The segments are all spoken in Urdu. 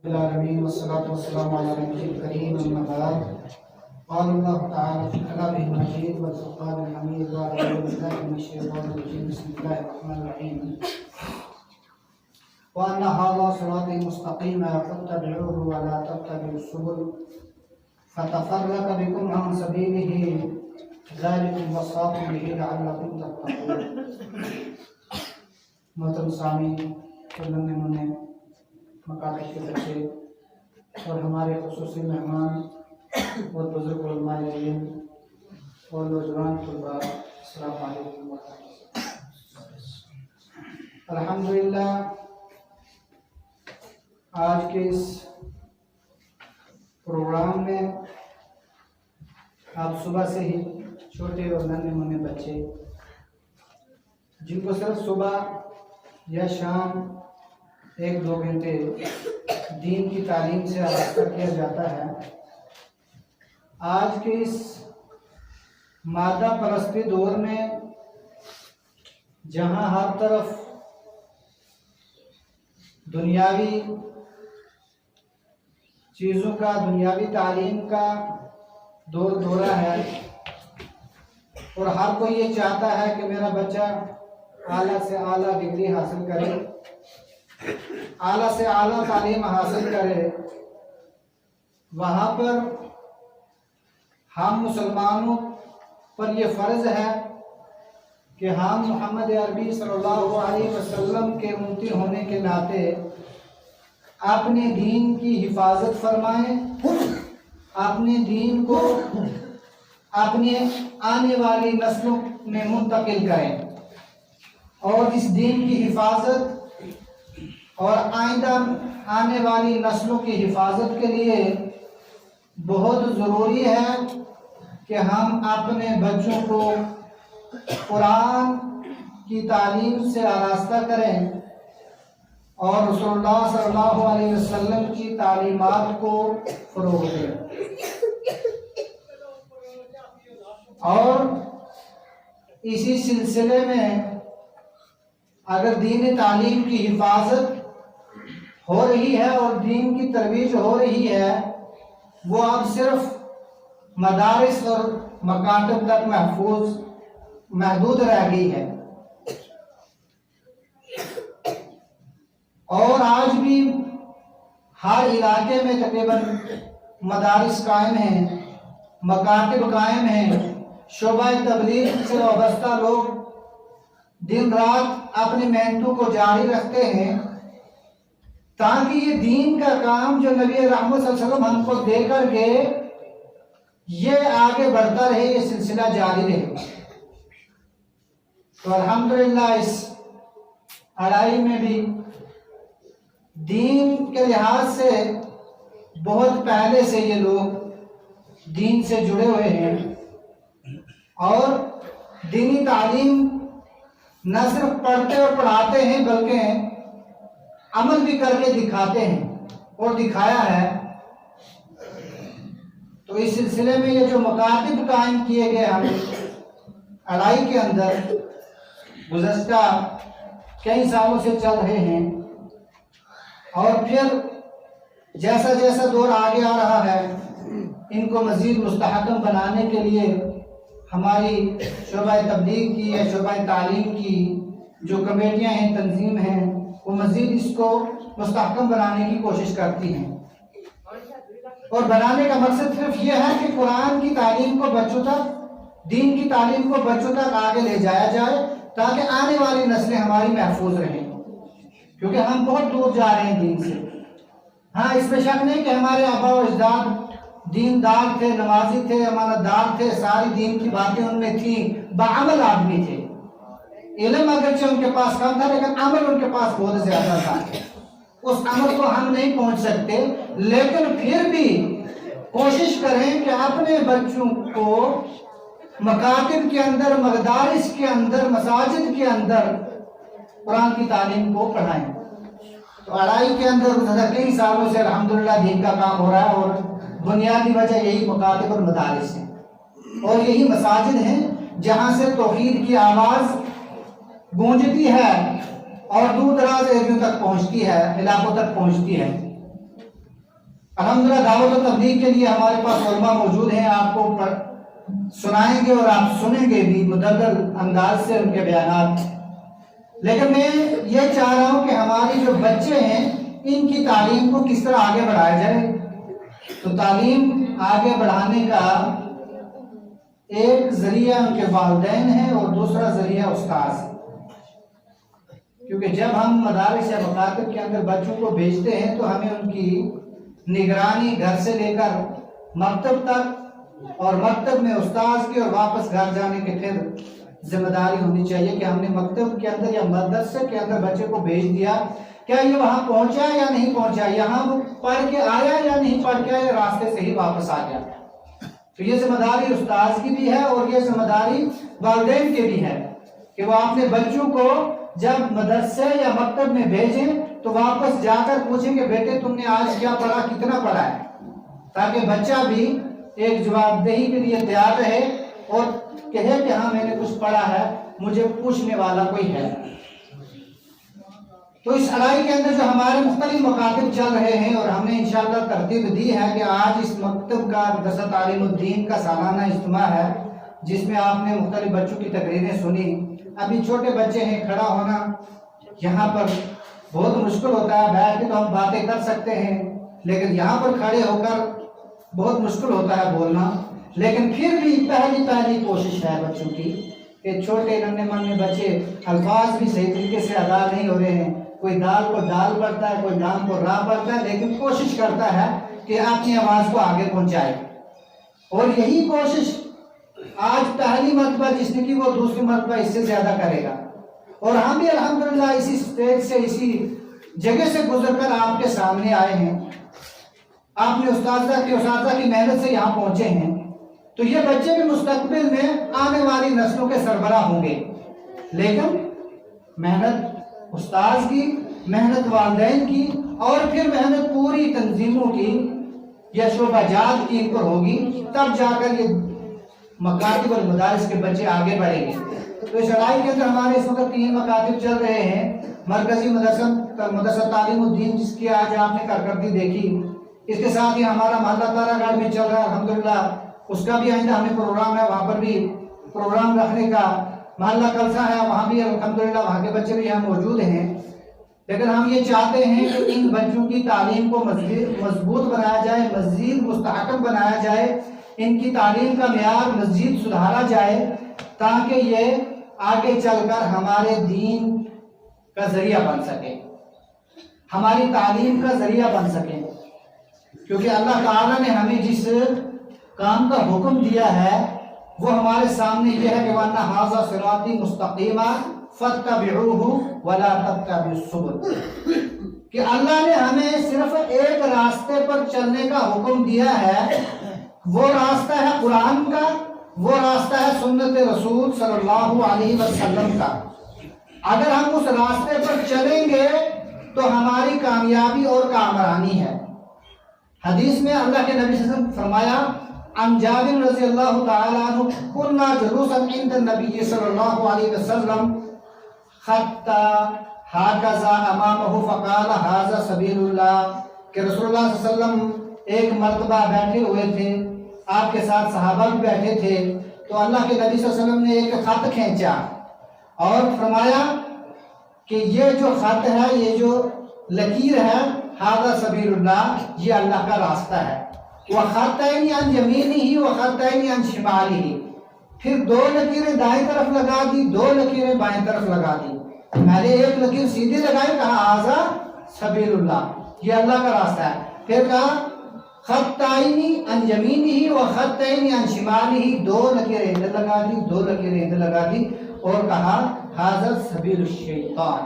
العالمين والصلاة والسلام على نبي الكريم أما بعد قال الله تعالى في كلامه المجيد والفرقان الحميد وعلى بالله من الشيطان الرجيم بسم الله الرحمن الرحيم وأن هذا صراطي مستقيما فاتبعوه ولا تتبعوا السبل فتفرق بكم عن سبيله ذلكم وصاكم به لعلكم تتقون. محترم سامعین، علماء مکاتب کے بچے اور ہمارے خصوصی مہمان اور بزرگ علماء علم اور نوجوان طلباء، السلام علیکم ورحمۃ اللہ۔ الحمدللہ آج کے اس پروگرام میں آپ صبح سے ہی چھوٹے اور ننھے منھے بچے جن کو صرف صبح یا شام 1-2 گھنٹے دین کی تعلیم سے آراستہ کیا جاتا ہے، آج کے اس مادہ پرستی دور میں جہاں ہر طرف دنیاوی چیزوں کا، دنیاوی تعلیم کا دور دورہ ہے اور ہر کوئی یہ چاہتا ہے کہ میرا بچہ اعلیٰ سے اعلیٰ ڈگری حاصل کرے، اعلیٰ سے اعلیٰ تعلیم حاصل کرے، وہاں پر ہم مسلمانوں پر یہ فرض ہے کہ ہم محمد عربی صلی اللہ علیہ وسلم کے امتی ہونے کے ناطے اپنے دین کی حفاظت فرمائیں، اپنے دین کو اپنے آنے والی نسلوں میں منتقل کریں اور اس دین کی حفاظت اور آئندہ آنے والی نسلوں کی حفاظت کے لیے بہت ضروری ہے کہ ہم اپنے بچوں کو قرآن کی تعلیم سے آراستہ کریں اور رسول اللہ صلی اللہ علیہ وسلم کی تعلیمات کو فروغ دیں۔ اور اسی سلسلے میں اگر دین تعلیم کی حفاظت ہو رہی ہے اور دین کی ترویج ہو رہی ہے، وہ اب صرف مدارس اور مکاتب تک محدود رہ گئی ہے، اور آج بھی ہر علاقے میں تقریباً مدارس قائم ہیں، مکاتب قائم ہیں، شعبہ تبلیغ سے وابستہ لوگ دن رات اپنی محنتوں کو جاری رکھتے ہیں تاکہ یہ دین کا کام جو نبی رحمت صلی اللہ علیہ وسلم ہم کو دے کر گئے یہ آگے بڑھتا رہے، یہ سلسلہ جاری رہے۔ تو الحمدللہ اس اڑائی میں بھی دین کے لحاظ سے بہت پہلے سے یہ لوگ دین سے جڑے ہوئے ہیں اور دینی تعلیم نہ صرف پڑھتے اور پڑھاتے ہیں بلکہ عمل بھی کر کے دکھاتے ہیں اور دکھایا ہے۔ تو اس سلسلے میں یہ جو مکاتب قائم کیے گئے ہم اڑائی کے اندر گزشتہ کئی سالوں سے چل رہے ہیں، اور پھر جیسا جیسا دور آگے آ رہا ہے ان کو مزید مستحکم بنانے کے لیے ہماری شعبہ تبلیغ کی یا شعبہ تعلیم کی جو کمیٹیاں ہیں، تنظیم ہیں، وہ مزید اس کو مستحکم بنانے کی کوشش کرتی ہیں، اور بنانے کا مقصد صرف یہ ہے کہ قرآن کی تعلیم کو بچوں تک، دین کی تعلیم کو بچوں تک آگے لے جایا جائے تاکہ آنے والی نسلیں ہماری محفوظ رہیں، کیونکہ ہم بہت دور جا رہے ہیں دین سے۔ ہاں، اس میں شک نہیں کہ ہمارے آبا و اجداد دیندار تھے، نمازی تھے، امانت دار تھے، ساری دین کی باتیں ان میں تھیں، بعمل آدمی تھے، علم اگرچہ ان کے پاس کم تھا لیکن عمل ان کے پاس بہت زیادہ تھا۔ اس عمل کو ہم نہیں پہنچ سکتے، لیکن پھر بھی کوشش کریں کہ اپنے بچوں کو مکاتب کے اندر، مدارس کے اندر، مساجد کے اندر قرآن کی تعلیم کو پڑھائیں۔ تو اڑائی کے اندر گزشتہ کئی سالوں سے الحمدللہ دین کا کام ہو رہا ہے، اور بنیادی وجہ یہی مکاتب اور مدارس ہیں اور یہی مساجد ہیں جہاں سے توحید کی آواز گونجتی ہے اور دور دراز ایریوں تک پہنچتی ہے، علاقوں تک پہنچتی ہے۔ الحمدللہ دعوت و تبلیغ کے لیے ہمارے پاس علماء موجود ہیں، آپ کو سنائیں گے اور آپ سنیں گے بھی مدلل انداز سے ان کے بیانات. لیکن میں یہ چاہ رہا ہوں کہ ہماری جو بچے ہیں ان کی تعلیم کو کس طرح آگے بڑھایا جائے. تو تعلیم آگے بڑھانے کا ایک ذریعہ ان کے والدین ہے اور دوسرا ذریعہ استاذ. کیونکہ جب ہم مدارس یا مکاتب کے اندر بچوں کو بھیجتے ہیں تو ہمیں ان کی نگرانی گھر سے لے کر مکتب تک اور مکتب میں استاذ کی اور واپس گھر جانے کے پھر ذمہ داری ہونی چاہیے کہ ہم نے مکتب کے اندر یا مدرسے کے اندر بچے کو بھیج دیا، کیا یہ وہاں پہنچا یا نہیں پہنچا، یہاں وہ پڑھ کے آیا یا نہیں پڑھ کے آیا، راستے سے ہی واپس آ گیا. تو یہ ذمہ داری استاذ کی بھی ہے اور یہ ذمہ داری والدین کی بھی ہے کہ وہ اپنے بچوں کو جب مدرسے یا مکتب میں بھیجیں تو واپس جا کر پوچھیں کہ بیٹے تم نے آج کیا پڑھا، کتنا پڑھا ہے، تاکہ بچہ بھی ایک جواب دہی کے لیے تیار رہے اور کہے کہ ہاں میں نے کچھ پڑھا ہے، مجھے پوچھنے والا کوئی ہے. تو اس اڑائی کے اندر جو ہمارے مختلف مکاتب چل رہے ہیں اور ہم نے انشاءاللہ ترتیب دی ہے کہ آج اس مکتب کا مدرسہ تعلیم الدین کا سالانہ اجتماع ہے جس میں آپ نے مختلف بچوں کی تقریریں سنی. ابھی چھوٹے بچے ہیں، کھڑا ہونا یہاں پر بہت مشکل ہوتا ہے، بیٹھ کے تو ہم باتیں کر سکتے ہیں لیکن یہاں پر کھڑے ہو کر بہت مشکل ہوتا ہے بولنا. لیکن پھر بھی پہلی کوشش ہے بچوں کی کہ چھوٹے ننھے منھے بچے الفاظ بھی صحیح طریقے سے ادا نہیں ہو رہے ہیں، کوئی دال کو ڈال پڑتا ہے، کوئی لام کو را پڑتا ہے، لیکن کوشش کرتا ہے کہ اپنی آواز کو آگے پہنچائے. اور یہی کوشش آج پہلی مرتبہ جس نے کی وہ دوسری مرتبہ اس سے زیادہ کرے گا. اور ہم بھی الحمدللہ اسی سٹیج سے اسی جگہ سے گزر کر آپ کے سامنے آئے ہیں، آپ نے اساتذہ کی محنت سے یہاں پہنچے ہیں. تو یہ بچے بھی مستقبل میں آنے والی نسلوں کے سربراہ ہوں گے، لیکن محنت استاذ کی، محنت والدین کی اور پھر محنت پوری تنظیموں کی یا شعبہ جات کی ان پر ہوگی، تب جا کر یہ مکاتب اور مدارس کے بچے آگے بڑھیں گے. تو اس لڑائی کے اندر ہمارے اس وقت 3 مکاتب چل رہے ہیں. مرکزی مدرسہ تعلیم الدین جس کی آج آپ نے کارکردگی دیکھی، اس کے ساتھ ہی ہمارا محلہ تارا گڑھ میں چل رہا ہے الحمدللہ، اس کا بھی آئندہ ہمیں پروگرام ہے، وہاں پر بھی پروگرام رکھنے کا. محلہ کلسا ہے، وہاں بھی الحمدللہ وہاں کے بچے بھی یہاں موجود ہیں. لیکن ہم یہ چاہتے ہیں کہ ان بچوں کی تعلیم کو مضبوط بنایا جائے، مزید مستحکم بنایا جائے، ان کی تعلیم کا معیار مزید سدھارا جائے تاکہ یہ آگے چل کر ہمارے دین کا ذریعہ بن سکے، ہماری تعلیم کا ذریعہ بن سکے. کیونکہ اللہ تعالیٰ نے ہمیں جس کام کا حکم دیا ہے وہ ہمارے سامنے یہ ہے کہ وَأَنَّ هَٰذَا صِرَاطِي مُسْتَقِيمًا فَاتَّبِعُوهُ وَلَا تَتَّبِعُوا السُّبُلَ، کہ اللہ نے ہمیں صرف ایک راستے پر چلنے کا حکم دیا ہے، وہ راستہ ہے قرآن کا، وہ راستہ ہے سنت رسول صلی اللہ علیہ وسلم کا. اگر ہم اس راستے پر چلیں گے تو ہماری کامیابی اور کامرانی ہے. حدیث میں اللہ کے نبی صلی اللہ علیہ وسلم فرمایا عن جابر رضی اللہ تعالی عنہ كنا جلوسا عند النبي صلی اللہ علیہ وسلم حتى هكذا امامه فقال هذا سبيل اللہ، کہ رسول اللہ صلی اللہ علیہ وسلم ایک مرتبہ بیٹھے ہوئے تھے، آپ کے ساتھ صحابہ بھی بیٹھے تھے، تو اللہ کے نبی صلی اللہ علیہ وسلم نے ایک خط کھینچا اور فرمایا کہ یہ جو خط ہے، یہ جو لکیر ہے، ھذا سبیل اللہ، یہ اللہ کا راستہ ہے. وَخَطَّيْنِ عَنْ يَمِينِهِ وَخَطَّيْنِ عَنْ شِمَالِهِ، پھر 2 لکیریں دائیں طرف لگا دی، 2 لکیریں بائیں طرف لگا دی. پہلے ایک لکیر سیدھی لگائی، کہا ھذا سبیل اللہ، یہ اللہ کا راستہ ہے. پھر کہا خطائنی عن یمینہ وخطائنی عن شمالہ، 2 لکیریں ادھر لگا دی، 2 لکیریں ادھر لگا دی اور کہا ھذا سبیل الشیطان،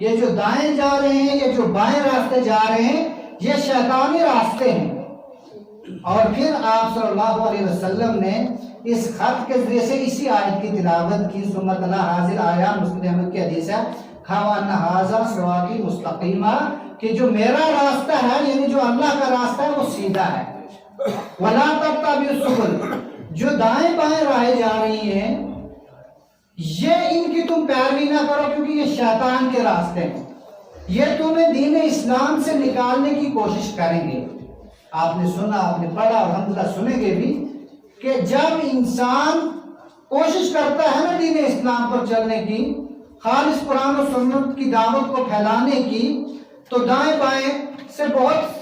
یہ جو دائیں جا رہے ہیں، یہ جو بائیں راستے جا رہے ہیں، یہ شیطانی راستے ہیں. اور پھر آپ صلی اللہ علیہ وسلم نے اس خط کے ذریعے سے اسی آیت کی تلاوت کی. ثم تلا حاضر آیا، مسلم احمد کی حدیث ہے، وَأَنَّ هَٰذَا صِرَاطِي مُسْتَقِيمًا، کہ جو میرا راستہ ہے یعنی جو اللہ کا راستہ ہے وہ سیدھا ہے. وَلَا تَتَّبِعُوا السُّبُلَ، جو دائیں بائیں راہیں جا رہی ہیں یہ ان کی تم پیروی نہ کرو، کیونکہ یہ شیطان کے راستے ہیں، یہ تمہیں دین اسلام سے نکالنے کی کوشش کریں گے. آپ نے سنا، آپ نے پڑھا اور الحمدللہ سنیں گے بھی کہ جب انسان کوشش کرتا ہے نا دین اسلام پر چلنے کی، خالص قرآن و سنت کی دعوت کو پھیلانے کی، تو دائیں بائیں سے بہت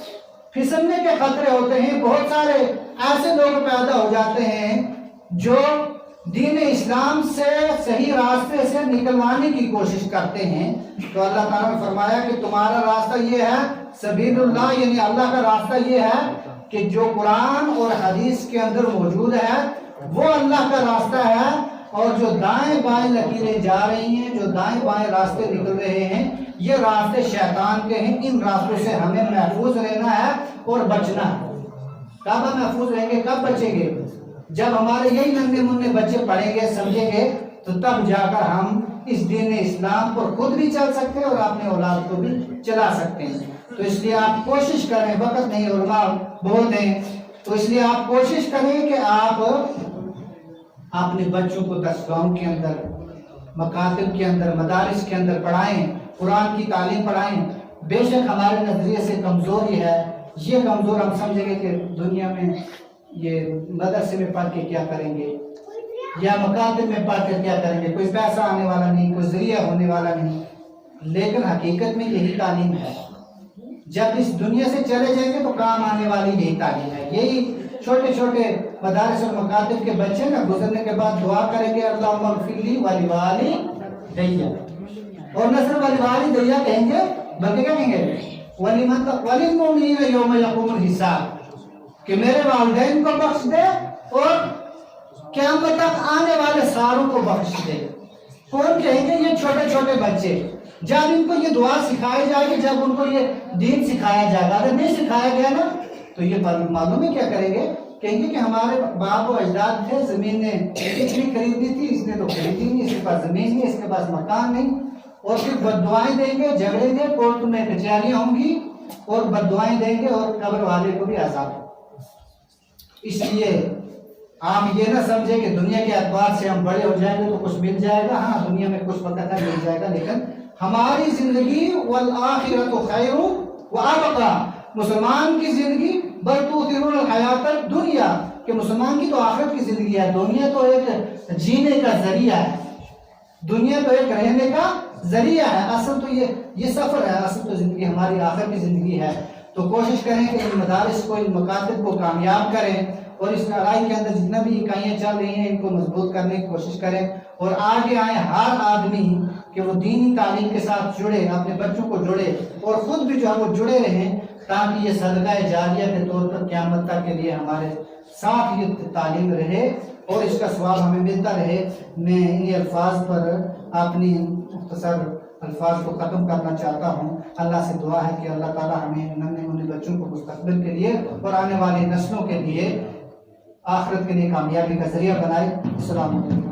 پھسلنے کے خطرے ہوتے ہیں. بہت سارے ایسے لوگ پیدا ہو جاتے ہیں جو دین اسلام سے صحیح راستے سے نکلوانے کی کوشش کرتے ہیں. تو اللہ تعالیٰ نے فرمایا کہ تمہارا راستہ یہ ہے سبیل اللہ، یعنی اللہ کا راستہ یہ ہے کہ جو قرآن اور حدیث کے اندر موجود ہے وہ اللہ کا راستہ ہے. اور جو دائیں بائیں لکیریں جا رہی ہیں، جو دائیں بائیں راستے نکل رہے ہیں، یہ راستے شیطان کے ہیں. ان راستوں سے ہمیں محفوظ رہنا ہے اور بچنا ہے. کب ہم محفوظ رہیں گے، کب بچیں گے؟ جب ہمارے یہی ننھے منھے بچے پڑھیں گے، سمجھیں گے، تو تب جا کر ہم اس دین اسلام پر خود بھی چل سکتے ہیں اور اپنے اولاد کو بھی چلا سکتے ہیں. تو اس لیے آپ کوشش کریں، وقت نہیں، علماء بہت ہیں، تو اس لیے آپ کوشش کریں کہ آپ اپنے بچوں کو درسگاہوں کے اندر، مکاتب کے اندر، مدارس کے اندر پڑھائیں، قرآن کی تعلیم پڑھائیں. بے شک ہمارے نظریے سے کمزور یہ ہے، یہ کمزور ہم سمجھیں گے کہ دنیا میں یہ مدرسے میں پڑھ کے کیا کریں گے یا مکاتب میں پڑھ کر کیا کریں گے، کوئی پیسہ آنے والا نہیں، کوئی ذریعہ ہونے والا نہیں. لیکن حقیقت میں یہی تعلیم ہے. جب اس دنیا سے چلے جائیں گے تو کام آنے والی یہی تعلیم ہے. یہی چھوٹے چھوٹے مدارس اور مکاتب کے بچے نا گزرنے کے بعد دعا کریں گے اللہم اغفر لی ولوالدیّ، اور نہ صرف ولوالدیّ کہیں گے بلکہ کیا کہیں گے وللمؤمنین یوم یقوم الحساب، کہ میرے والدین کو بخش دے اور قیامت تک آنے والے ساروں کو بخش دے. کون کہیں گے؟ یہ چھوٹے چھوٹے بچے. جب ان کو یہ دعا سکھائی جائے گی، جب ان کو یہ دین سکھایا جائے گا، اگر نہیں سکھایا گیا نا تو یہ معلوم ہے کیا کریں گے؟ کہیں گے کہ ہمارے باپ و اجداد تھے، زمین نے اتنی خریدی تھی، اس نے تو خریدی نہیں، اس کے پاس زمین نہیں، اس کے پاس مکان نہیں. اور پھر بددعائیں دیں گے، جھگڑیں گے، کورٹ میں کچہریاں ہوں گی اور بددعائیں دیں گے اور قبر والے کو بھی عذاب. اس لیے آپ یہ نہ سمجھیں کہ دنیا کے اعتبار سے ہم بڑے ہو جائیں گے تو کچھ مل جائے گا. ہاں دنیا میں کچھ وقت ہے مل جائے گا، لیکن ہماری زندگی والآخرۃ خیر وابقیٰ، مسلمان کی زندگی بل تؤثرون الحیاۃ الدنیا، کہ مسلمان کی تو آخرت کی زندگی ہے. دنیا تو ایک جینے کا ذریعہ ہے، دنیا تو ایک رہنے کا ذریعہ ہے. اصل تو یہ سفر ہے، اصل تو زندگی ہماری آخرت کی زندگی ہے. تو کوشش کریں کہ ان مدارس کو، ان مکاتب کو کامیاب کریں اور اس لڑائی کے اندر جتنا بھی اکائیاں چل رہی ہیں ان کو مضبوط کرنے کی کوشش کریں اور آگے آئیں ہر آدمی کہ وہ دینی تعلیم کے ساتھ جڑے، اپنے بچوں کو جوڑے اور خود بھی جو ہے وہ جڑے رہیں، تاکہ یہ صدقہ جاریہ کے طور پر قیامت تک کے لیے ہمارے ساتھ یہ تعلیم رہے اور اس کا ثواب ہمیں ملتا رہے. میں ان الفاظ پر اپنی مختصر الفاظ کو ختم کرنا چاہتا ہوں. اللہ سے دعا ہے کہ اللہ تعالی ہمیں ننھے منھے بچوں کو مستقبل کے لیے اور آنے والی نسلوں کے لیے آخرت کے لیے کامیابی کا ذریعہ بنائے. السلام علیکم.